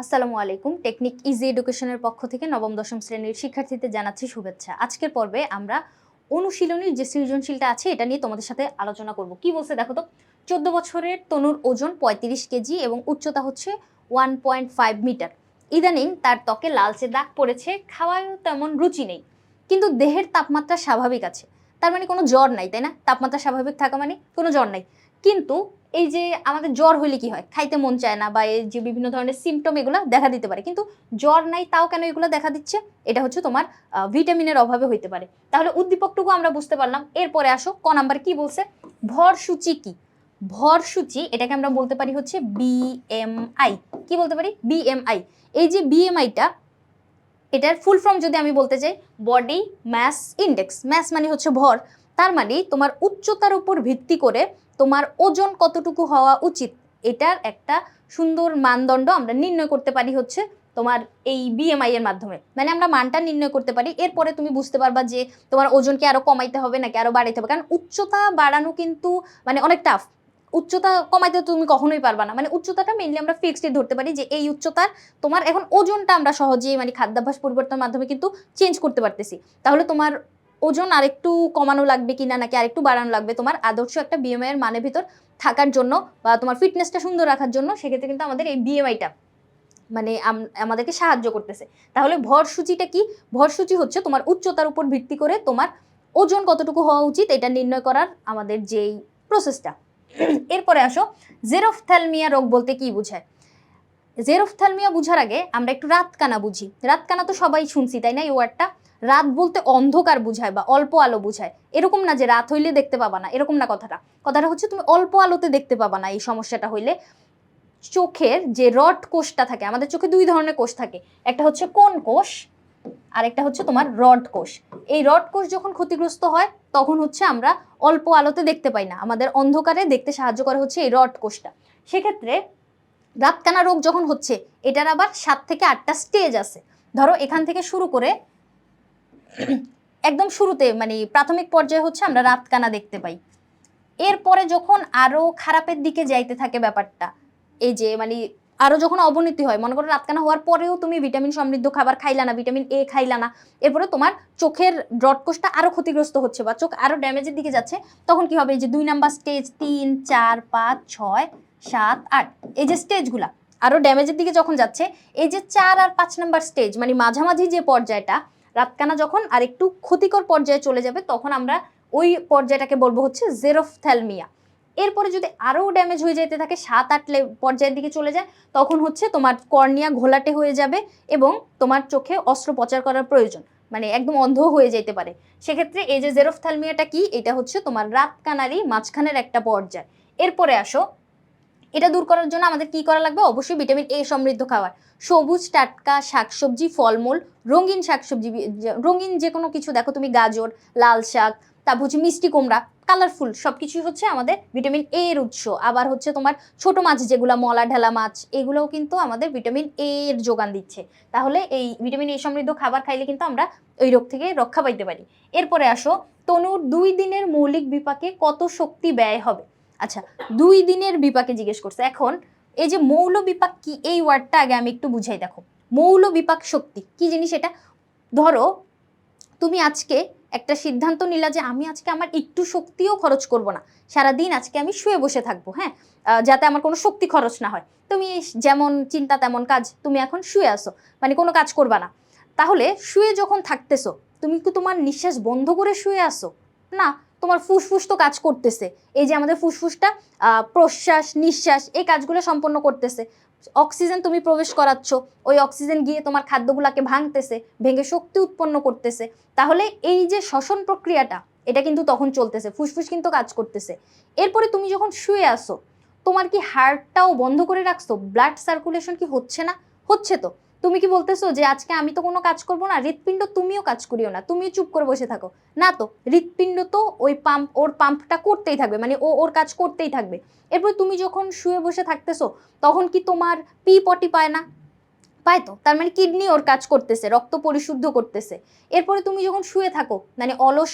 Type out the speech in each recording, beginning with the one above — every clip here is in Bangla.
আসসালামু আলাইকুম। টেকনিক ইজি এডুকেশনের পক্ষ থেকে নবম দশম শ্রেণীর শিক্ষার্থীদের জানাচ্ছি শুভেচ্ছা। আজকের পর্বে আমরা অনুশীলনীর যে সৃজনশীলটা আছে এটা নিয়ে তোমাদের সাথে আলোচনা করব। কি বলছে দেখো তো, 14 বছরের তনুর ওজন 35 কেজি এবং উচ্চতা হচ্ছে 1.5 মিটার। ইদানিং তার ত্বকে লালচে দাগ পড়েছে, খাওয়ায়ও তেমন রুচি নেই, কিন্তু দেহের তাপমাত্রা স্বাভাবিক আছে। তার মানে কোনো জ্বর নাই, তাই না? তাপমাত্রা স্বাভাবিক থাকা মানে কোনো জ্বর নাই। কিন্তু এই যে আমাদের জ্বর হইলে কি হয়, খাইতে মন চায় না বা এই যে বিভিন্ন ধরনের সিমটম এগুলো দেখা দিতে পারে, কিন্তু জ্বর নাই তাও কেন এগুলো দেখা দিচ্ছে? এটা হচ্ছে তোমার ভিটামিনের অভাবে হইতে পারে। তাহলে উদ্দীপকটুকু আমরা বুঝতে পারলাম। এরপরে আসো ক নাম্বার কি বলছে। ভরসূচি কি? ভরসূচি এটাকে আমরা বলতে পারি হচ্ছে বিএমআই। কি বলতে পারি? বিএমআই। এই যে বিএমআইটা, এটার ফুল ফর্ম যদি আমি বলতে চাই, বডি ম্যাস ইন্ডেক্স। ম্যাস মানে হচ্ছে ভর, তার মানে তোমার উচ্চতার উপর ভিত্তি করে তোমার ওজন কতটুকু হওয়া উচিত, এটার একটা সুন্দর মানদণ্ড আমরা নির্ণয় করতে পারি হচ্ছে তোমার এই বিএমআই এর মাধ্যমে। মানে আমরা মানটা নির্ণয় করতে পারি। এরপরে তুমি বুঝতে পারবা যে তোমার ওজনকে আরো কমাইতে হবে নাকি আরো বাড়াইতে হবে, কারণ উচ্চতা বাড়ানো কিন্তু মানে অনেক টাফ। উচ্চতা কমাইতে তুমি কখনোই পারবা না। মানে উচ্চতাটা মেইনলি আমরা ফিক্সড ধরতে পারি যে এই উচ্চতার তোমার এখন ওজনটা আমরা সহজেই মানে খাদ্যাভ্যাস পরিবর্তনের মাধ্যমে কিন্তু চেঞ্জ করতে পারতেছি। তাহলে তোমার ওজন আরেকটু কমানো লাগবে কিনা নাকি আরেকটু বাড়ানো লাগবে তোমার আদর্শ একটা বিএমআই এর মানের ভিতর থাকার জন্য বা তোমার ফিটনেসটা সুন্দর রাখার জন্য, সেক্ষেত্রে কিন্তু আমাদের এই বিএমআইটা মানে আমাদেরকে সাহায্য করতেছে। তাহলে ভরসূচিটা কি? ভরসূচি হচ্ছে তোমার উচ্চতার উপর ভিত্তি করে তোমার ওজন কতটুকু হওয়া উচিত এটা নির্ণয় করার আমাদের যেই প্রসেসটা। এরপরে আসো, জেরোফথ্যালমিয়া রোগ বলতে কি বোঝায়? জেরোফথ্যালমিয়া বুঝার আগে আমরা একটু রাতকানা বুঝি। রাতকানা তো সবাই শুনছি, তাই না? এই ওয়ার্ডটা রাত বলতে অন্ধকার বুঝায় বা অল্প আলো বুঝায়। এরকম না যে রাত হইলে দেখতে পাবা না, এরকম না কথাটা। কথাটা হচ্ছে তুমি অল্প আলোতে দেখতে পাবা না। এই সমস্যাটা হইলে চোখের যে রড কোষটা থাকে, আমাদের চোখে দুই ধরনের কোষ থাকে, একটা হচ্ছে কোন কোষ আর একটা হচ্ছে তোমার রড কোষ। এই রড কোষ যখন ক্ষতিগ্রস্ত হয় তখন হচ্ছে আমরা অল্প আলোতে দেখতে পাই না, আমাদের অন্ধকারে দেখতে সাহায্য করে হচ্ছে এই রড কোষটা। সেক্ষেত্রে রাতকানা রোগ যখন হচ্ছে, এটার আবার 7 থেকে 8টা স্টেজ আছে। ধরো এখান থেকে শুরু করে একদম শুরুতে মানে প্রাথমিক পর্যায়ে হচ্ছে আমরা রাতকানা দেখতে পাই। এরপরে যখন আরো খারাপের দিকে যাইতে থাকে ব্যাপারটা, এই যে মানে আরো যখন অবনতি হয়, মনে করো রাতকানা হওয়ার পরেও তুমি ভিটামিন সমৃদ্ধ খাবার খাইলা না, ভিটামিন এ খাইলা না, এরপরে তোমার চোখের রডকোষটা আরো ক্ষতিগ্রস্ত হচ্ছে বা চোখ আরো ড্যামেজের দিকে যাচ্ছে, তখন কি হবে? এই যে 2 নাম্বার স্টেজ, 3, 4, 5, 6, 7, 8, এই যে স্টেজগুলা আরো ড্যামেজের দিকে যখন যাচ্ছে, এই যে 4 আর 5 নাম্বার স্টেজ মানে মাঝামাঝি যে পর্যায়টা, রাতকানা যখন আর একটু ক্ষতিকর পর্যায়ে চলে যাবে তখন আমরা ওই পর্যায়টাকে বলবো হচ্ছে জেরোফথ্যালমিয়া। এরপরে যদি আরো ড্যামেজ হয়ে যেতে থাকে, 7-8 পর্যায়ের দিকে চলে যায়, তখন হচ্ছে তোমার কর্নিয়া ঘোলাটে হয়ে যাবে এবং তোমার চোখে অস্ত্রোপচার করার প্রয়োজন, মানে একদম অন্ধ হয়ে যেতে পারে। সেক্ষেত্রে এই যে জেরোফথ্যালমিয়াটা কি, এটা হচ্ছে তোমার রাতকানারই মাঝখানের একটা পর্যায়। এরপরে আসো, এটা দূর করার জন্য আমাদের কি করা লাগবে? অবশ্যই ভিটামিন এ সমৃদ্ধ খাবার, সবুজ টাটকা শাকসবজি, ফলমূল, রঙিন শাকসবজি, রঙিন যে কোনো কিছু, দেখো তুমি গাজর, লাল শাক, তারপর হচ্ছে মিষ্টি কুমড়া, কালারফুল সবকিছুই হচ্ছে আমাদের ভিটামিন এ এর উৎস। আবার হচ্ছে তোমার ছোট মাছ যেগুলো মলা ঢেলা মাছ, এগুলোও কিন্তু আমাদের ভিটামিন এ এর যোগান দিচ্ছে। তাহলে এই ভিটামিন এ সমৃদ্ধ খাবার খাইলে কিন্তু আমরা ওই রোগ থেকে রক্ষা পাইতে পারি। এরপরে আসো, তনুর 2 দিনের মৌলিক বিপাকে কত শক্তি ব্যয় হবে? আচ্ছা, 2 দিনের বিপাকে জিজ্ঞেস করছে। এখন এই যে মৌল বিপাক কি, এই ওয়ার্ডটা আগে আমি একটু বুঝাই। দেখো মৌল বিপাক শক্তি কি জিনিস এটা। ধরো তুমি আজকে একটা সিদ্ধান্ত নিলা যে আমি আজকে আমার একটু শক্তিও খরচ করব না, সারাদিন আজকে আমি শুয়ে বসে থাকবো, হ্যাঁ, যাতে আমার কোনো শক্তি খরচ না হয়। তুমি যেমন চিন্তা তেমন কাজ, তুমি এখন শুয়ে আসো, মানে কোনো কাজ করবা না। তাহলে শুয়ে যখন থাকতেছো, তুমি কি তোমার নিঃশ্বাস বন্ধ করে শুয়ে আসো? না, তোমার ফুসফুস তো কাজ করতেছে। এই যে আমাদের ফুসফুসটা প্রশ্বাস নিঃশ্বাস এই কাজগুলো সম্পন্ন করতেছে। অক্সিজেন তুমি প্রবেশ করাচ্ছ, ওই অক্সিজেন গিয়ে তোমার খাদ্যগুলোকে ভাঙতেছে, ভেঙে শক্তি উৎপন্ন করতেছে। তাহলে এই যে শ্বসন প্রক্রিয়াটা, এটা কিন্তু তখন চলতেছে, ফুসফুস কিন্তু কাজ করতেছে। এরপরে তুমি যখন শুয়ে আসো, তোমার কি হার্টটাও বন্ধ করে রাখছো? ব্লাড সার্কুলেশন কি হচ্ছে না? হচ্ছে তো। তুমি কি বলতেছো যে আজকে আমি তো কোনো কাজ করব না, হৃৎপিণ্ড তুমিও কাজ করিও না, তুমিও চুপ করে বসে থাকো? না তো, হৃৎপিণ্ড তো ওই ওর পাম্পটা করতেই থাকবে, মানে ওর কাজ করতেই থাকবে। এরপর তুমি যখন শুয়ে বসে থাকতেছো, তখন কি তোমার পি পটি পায় না? পায় তো। তার মানে কিডনি ওর কাজ করতেছে, রক্ত পরিশুদ্ধ করতেছে। এরপরে তুমি যখন শুয়ে থাকো, মানে অলস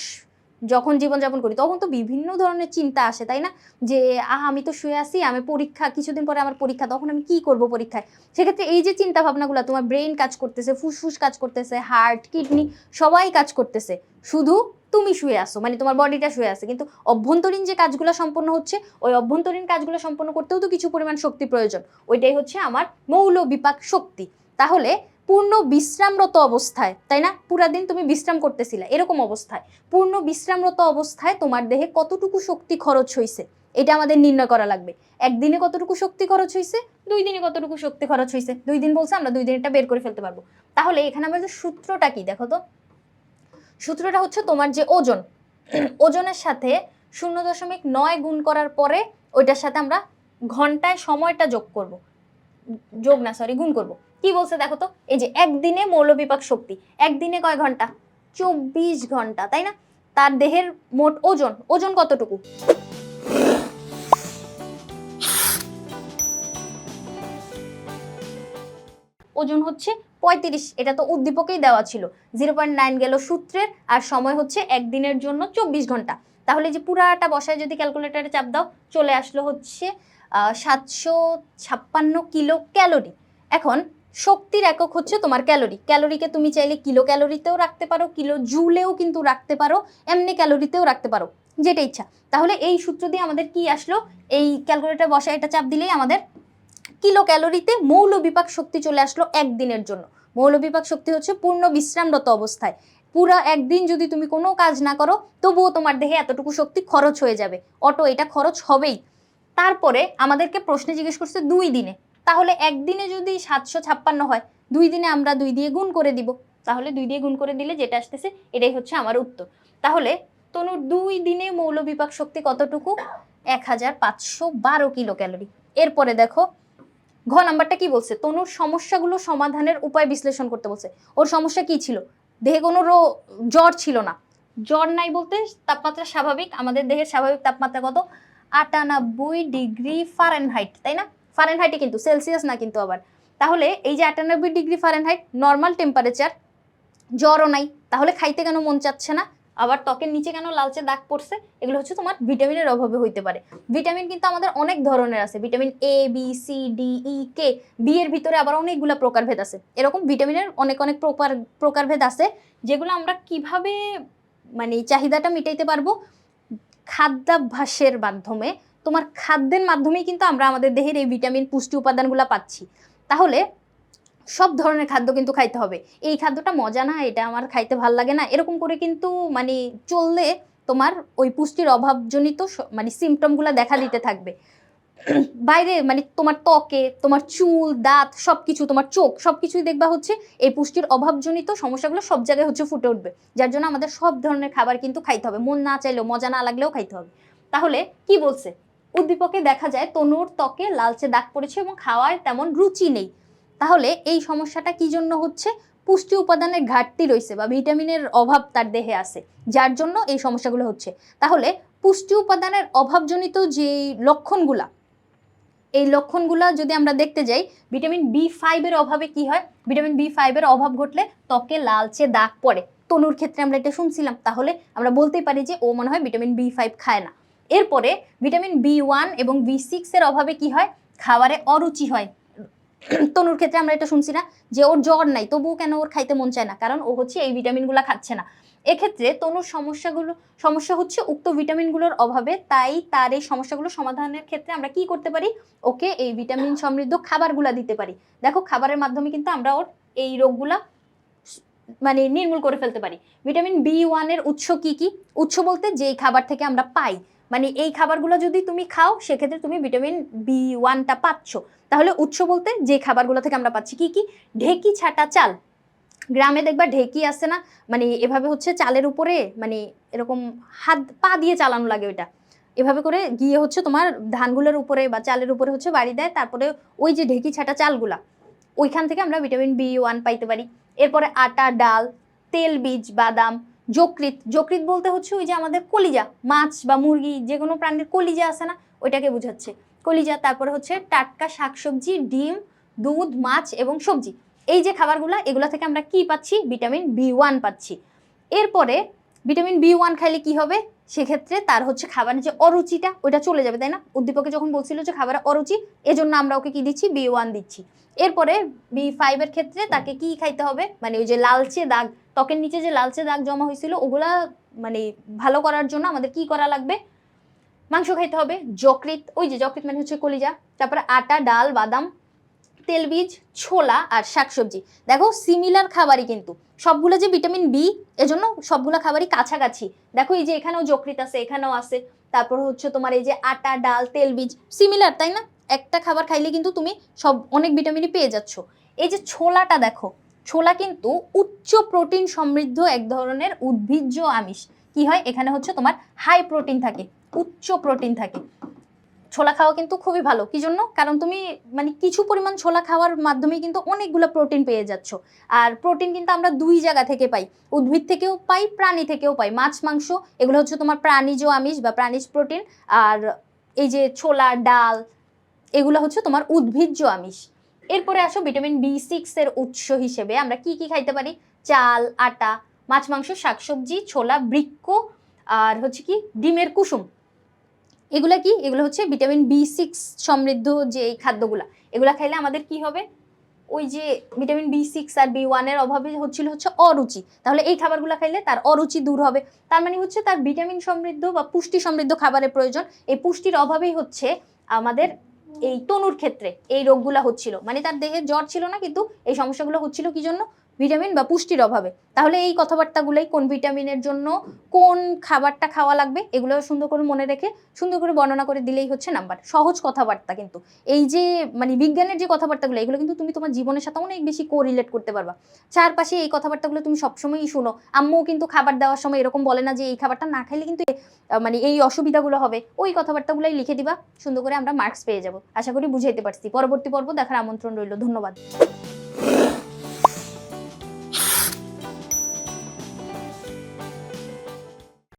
যখন জীবনযাপন করি তখন তো বিভিন্ন ধরনের চিন্তা আসে, তাই না? যে আমি তো শুয়ে আছি, আমি পরীক্ষা, কিছুদিন পরে আমার পরীক্ষা, তখন আমি কি করব পরীক্ষায়। সেক্ষেত্রে এই যে চিন্তা ভাবনাগুলো, তোমার ব্রেন কাজ করতেছে, ফুসফুস কাজ করতেছে, হার্ট, কিডনি সবাই কাজ করতেছে, শুধু তুমি শুয়ে আসো, মানে তোমার বডিটা শুয়ে আছে, কিন্তু অভ্যন্তরীণ যে কাজগুলো সম্পন্ন হচ্ছে, ওই অভ্যন্তরীণ কাজগুলো সম্পন্ন করতেও তো কিছু পরিমাণ শক্তি প্রয়োজন। ওইটাই হচ্ছে আমার মৌল বিপাক শক্তি। তাহলে পূর্ণ বিশ্রামরত অবস্থায়, তাই না, পুরা দিন তুমি বিশ্রাম করতেছিলে, এরকম অবস্থায় পূর্ণ বিশ্রামরত অবস্থায় তোমার দেহে কতটুকু শক্তি খরচ হয়েছে এটা আমাদের নির্ণয় করা লাগবে। একদিনে কতটুকু শক্তি খরচ হয়েছে, 2 দিনে কতটুকু শক্তি খরচ হয়েছে, 2 দিন বলছে, আমরা 2 দিনটা বের করে ফেলতে পারবো। তাহলে এখানে আমাদের সূত্রটা কি দেখো তো। সূত্রটা হচ্ছে তোমার যে ওজন, ওজনের সাথে 0.9 গুণ করার পরে ওইটার সাথে আমরা ঘন্টায় সময়টা যোগ করব, গুণ করব। কি বলছে দেখো তো, এই যে একদিনে মৌলবিপাক শক্তি, একদিনে কয় ঘন্টা, 24 ঘন্টা, তাই না? তার দেহের মোট ওজন, ওজন কতটুকু, ওজন হচ্ছে 35। এটা তো উদ্দীপকেই দেওয়া ছিল, 0.9 গেল সূত্রের, আর সময় হচ্ছে একদিনের জন্য 24 ঘন্টা। তাহলে যে পুরাটা বসায় যদি ক্যালকুলেটারে চাপ দাও, চলে আসলো হচ্ছে 756 কিলো ক্যালোরি। এখন শক্তির একক হচ্ছে তোমার ক্যালোরি। ক্যালোরিকে তুমি চাইলে কিলো ক্যালোরিতেও রাখতে পারো, কিলো জুলেও কিন্তু রাখতে পারো, এমনি ক্যালোরিতেও রাখতে পারো, যেটা ইচ্ছা। তাহলে এই সূত্র দিয়ে আমাদের কি আসলো, এই ক্যালকুলেটার বসায় এটা চাপ দিলেই আমাদের কিলো ক্যালোরিতে মৌল বিপাক শক্তি চলে আসলো একদিনের জন্য। মৌল বিপাক শক্তি হচ্ছে পূর্ণ বিশ্রামরত অবস্থায়, পুরো একদিন যদি তুমি কোনো কাজ না করো তবুও তোমার দেহে এতটুকু শক্তি খরচ হয়ে যাবে, অটো এটা খরচ হবেই। তারপরে আমাদেরকে প্রশ্নে জিজ্ঞেস করছে 2 দিনে, তাহলে একদিনে যদি 756 হয়, 2 দিনে আমরা 2 দিয়ে গুণ করে দিব, তাহলে 2 দিয়ে গুণ করে দিলে যেটা আসতেছে এটাই হচ্ছে আমার উত্তর। তাহলে তনুর 2 দিনে মৌল বিপাক শক্তি কতটুকু, 1512 কিলো ক্যালোরি। এরপরে দেখো ঘ নাম্বারটা কি বলছে, তনুর সমস্যাগুলো সমাধানের উপায় বিশ্লেষণ করতে বলছে। ওর সমস্যা কি ছিল, দেহে কোনো জ্বর ছিল না। জ্বর নাই বলতে তাপমাত্রা স্বাভাবিক, আমাদের দেহের স্বাভাবিক তাপমাত্রা কত, 98 ডিগ্রি ফারেনহাইট, তাই না? ফারেনহাইটে কিন্তু, সেলসিয়াস না কিন্তু আবার। তাহলে এই যে 98 ডিগ্রি ফারেনহাইট নর্মাল টেম্পারেচার, জ্বরও নাই, তাহলে খাইতে কেন মন চাচ্ছে না, আবার ত্বকের নিচে কেন লালচে দাগ পড়ছে, এগুলো হচ্ছে তোমার ভিটামিনের অভাবে হইতে পারে। ভিটামিন কিন্তু আমাদের অনেক ধরনের আছে, vitamin A, B, C, D, E, K, B এর ভিতরে আবার অনেকগুলো প্রকারভেদ আছে। এরকম ভিটামিনের অনেক অনেক প্রকারভেদ আছে, যেগুলো আমরা কিভাবে মানে চাহিদাটা মিটাইতে পারবো, খাদ্যাভ্যাসের মাধ্যমে, তোমার খাদ্যের মাধ্যমেই কিন্তু আমরা আমাদের দেহের এই ভিটামিন পুষ্টি উপাদানগুলো পাচ্ছি। তাহলে সব ধরনের খাদ্য কিন্তু খাইতে হবে। এই খাদ্যটা মজা না, এটা আমার খাইতে ভাল লাগে না, এরকম করে কিন্তু মানে চললে তোমার ওই পুষ্টির অভাবজনিত মানে সিমটমগুলো দেখা দিতে থাকবে। বাইরে মানে তোমার ত্বকে, তোমার চুল, দাঁত, সবকিছু, তোমার চোখ, সবকিছুই দেখবা হচ্ছে এই পুষ্টির অভাবজনিত সমস্যাগুলো সব জায়গায় হচ্ছে ফুটে উঠবে। যার জন্য আমাদের সব ধরনের খাবার কিন্তু খাইতে হবে, মন না চাইলেও, মজা না লাগলেও খাইতে হবে। তাহলে কি বলছে, উদ্দীপকে দেখা যায় তনুর ত্বকে লালচে দাগ পড়েছে এবং খাওয়ায় তেমন রুচি নেই। তাহলে এই সমস্যাটা কি জন্য হচ্ছে, পুষ্টি উপাদানের ঘাটতি রয়েছে বা ভিটামিনের অভাব তার দেহে আছে, যার জন্য এই সমস্যাগুলো হচ্ছে। তাহলে পুষ্টি উপাদানের অভাবজনিত যে লক্ষণগুলা, এই লক্ষণগুলো যদি আমরা দেখতে যাই, ভিটামিন B5 এর অভাবে কি হয়, ভিটামিন B5 এর অভাব ঘটলে ত্বকে লালচে দাগ পড়ে। তনুর ক্ষেত্রে আমরা এটা শুনছিলাম, তাহলে আমরা বলতেই পারি যে ও মনে হয় ভিটামিন B5 খায় না। এরপরে ভিটামিন B1 এবং B6 এর অভাবে কি হয়, খাবারে অরুচি হয়। তনুর ক্ষেত্রে আমরা এটা শুনছি না যে ওর জ্বর নাই তবুও কেন ওর খাইতে মন চায় না, কারণ ও হচ্ছে এই ভিটামিনগুলো খাচ্ছে না। এক্ষেত্রে তনুর সমস্যা হচ্ছে উক্ত ভিটামিনগুলোর অভাবে, তাই তার এই সমস্যাগুলো সমাধানের ক্ষেত্রে আমরা কি করতে পারি, ওকে এই ভিটামিন সমৃদ্ধ খাবারগুলা দিতে পারি। দেখো খাবারের মাধ্যমে কিন্তু আমরা ওর এই রোগগুলা মানে নির্মূল করে ফেলতে পারি। ভিটামিন B1 এর উৎস কি কি, উৎস বলতে যেই খাবার থেকে আমরা পাই, মানে এই খাবারগুলো যদি তুমি খাও সেক্ষেত্রে তুমি ভিটামিন B1টা পাচ্ছ। তাহলে উৎস বলতে যে খাবারগুলো থেকে আমরা পাচ্ছি কি কি, ঢেকি ছাটা চাল, গ্রামে দেখবা ঢেকি আছে না, মানে এভাবে হচ্ছে চালের উপরে মানে এরকম হাত পা দিয়ে চালানো লাগে, ওইটা এভাবে করে গিয়ে হচ্ছে তোমার ধানগুলোর উপরে বা চালের উপরে হচ্ছে বাড়ি দেয়, তারপরে ওই যে ঢেকি ছাটা চালগুলা, ওইখান থেকে আমরা ভিটামিন B1 পাইতে পারি। এরপরে আটা, ডাল, তেল বীজ, বাদাম, যকৃৎ, যকৃৎ বলতে হচ্ছে ওই যে আমাদের কলিজা, মাছ বা মুরগি যে কোনো প্রাণীর কলিজা আছে না, ওইটাকে বোঝাচ্ছে কলিজা। তারপরে হচ্ছে টাটকা শাকসবজি, ডিম, দুধ, মাছ এবং সবজি, এই যে খাবারগুলো, এগুলো থেকে আমরা কি পাচ্ছি, ভিটামিন B1 পাচ্ছি। এরপরে ভিটামিন B1 খাইলে কি হবে, সেক্ষেত্রে তার হচ্ছে খাবারের যে অরুচিটা ওইটা চলে যাবে, তাই না? উদ্দীপকে যখন বলছিল যে খাবারের অরুচি, এজন্য আমরা ওকে কি দিচ্ছি, B1 দিচ্ছি। এরপরে B5 এর ক্ষেত্রে তাকে কি খাইতে হবে, মানে ওই যে লালচে দাগ, ত্বকের নিচে যে লালচে দাগ জমা হয়েছিল ওগুলা মানে ভালো করার জন্য আমাদের কি করা লাগবে, মাংস খাইতে হবে, যকৃৎ, ওই যে যকৃৎ মানে হচ্ছে কলিজা, তারপরে আটা, ডাল, বাদাম, তেলবীজ, ছোলা আর শাকসবজি। দেখো সিমিলার খাবারই কিন্তু সবগুলো যে ভিটামিন বি, এজন্য সবগুলো খাবারই কাছাকাছি। দেখো এই যে এখানেও যকৃৎ আছে, এখানেও আছে, তারপর হচ্ছে তোমার এই যে আটা, ডাল, তেলবীজ সিমিলার, তাই না? একটা খাবার খাইলে কিন্তু তুমি সব অনেক ভিটামিনই পেয়ে যাচ্ছ। এই যে ছোলাটা দেখো, ছোলা কিন্তু উচ্চ প্রোটিন সমৃদ্ধ এক ধরনের উদ্ভিজ্জ আমিষ। কি হয় এখানে হচ্ছে তোমার হাই প্রোটিন থাকে, উচ্চ প্রোটিন থাকে। ছোলা খাওয়া কিন্তু খুবই ভালো, কি জন্য? কারণ তুমি মানে কিছু পরিমাণ ছোলা খাওয়ার মাধ্যমে কিন্তু অনেকগুলো প্রোটিন পেয়ে যাচ্ছ। আর প্রোটিন কিন্তু আমরা দুই জায়গা থেকে পাই, উদ্ভিদ থেকেও পাই, প্রাণী থেকেও পাই। মাছ, মাংস এগুলো হচ্ছে তোমার প্রাণীজ আমিষ বা প্রাণীজ প্রোটিন, আর এই যে ছোলা, ডাল এগুলো হচ্ছে তোমার উদ্ভিজ্জ আমিষ। এরপরে আসো ভিটামিন B6 এর উৎস হিসেবে আমরা কি কি খাইতে পারি, চাল, আটা, মাছ, মাংস, শাকসবজি, ছোলা, বৃক্ষ আর হচ্ছে কি ডিমের কুসুম। এগুলা কি, এগুলো হচ্ছে ভিটামিন B6 সমৃদ্ধ যে এই খাদ্যগুলা, এগুলা খাইলে আমাদের কি হবে, ওই যে ভিটামিন B6 আর B1 এর অভাবে হচ্ছে অরুচি, তাহলে এই খাবারগুলো খাইলে তার অরুচি দূর হবে। তার মানে হচ্ছে তার ভিটামিন সমৃদ্ধ বা পুষ্টি সমৃদ্ধ খাবারের প্রয়োজন। এই পুষ্টির অভাবেই হচ্ছে আমাদের এই তনুর ক্ষেত্রে এই রোগগুলা হচ্ছিল, মানে তার দেহে জ্বর ছিল না কিন্তু এই সমস্যাগুলো হচ্ছিল কি জন্য, ভিটামিন বা পুষ্টির অভাবে। তাহলে এই কথাবার্তাগুলোই কোন ভিটামিনের জন্য কোন খাবারটা খাওয়া লাগবে এগুলো সুন্দর করে মনে রেখে সুন্দর করে বর্ণনা করে দিলেই হচ্ছে নাম্বার। সহজ কথাবার্তা কিন্তু, এই যে মানে বিজ্ঞানের যে কথাবার্তাগুলো এগুলো কিন্তু তুমি তোমার জীবনের সাথে অনেক বেশি কোরিলেট করতে পারবা। চারপাশে এই কথাবার্তাগুলো তুমি সবসময়ই শুনো, আম্মুও কিন্তু খাবার দেওয়ার সময় এরকম বলে না যে এই খাবারটা না খাইলে কিন্তু মানে এই অসুবিধাগুলো হবে, ওই কথাবার্তাগুলোই লিখে দিবা, সুন্দর করে আমরা মার্কস পেয়ে যাব। আশা করি বুঝাইতে পারছি। পরবর্তী পর্ব দেখার আমন্ত্রণ রইল। ধন্যবাদ।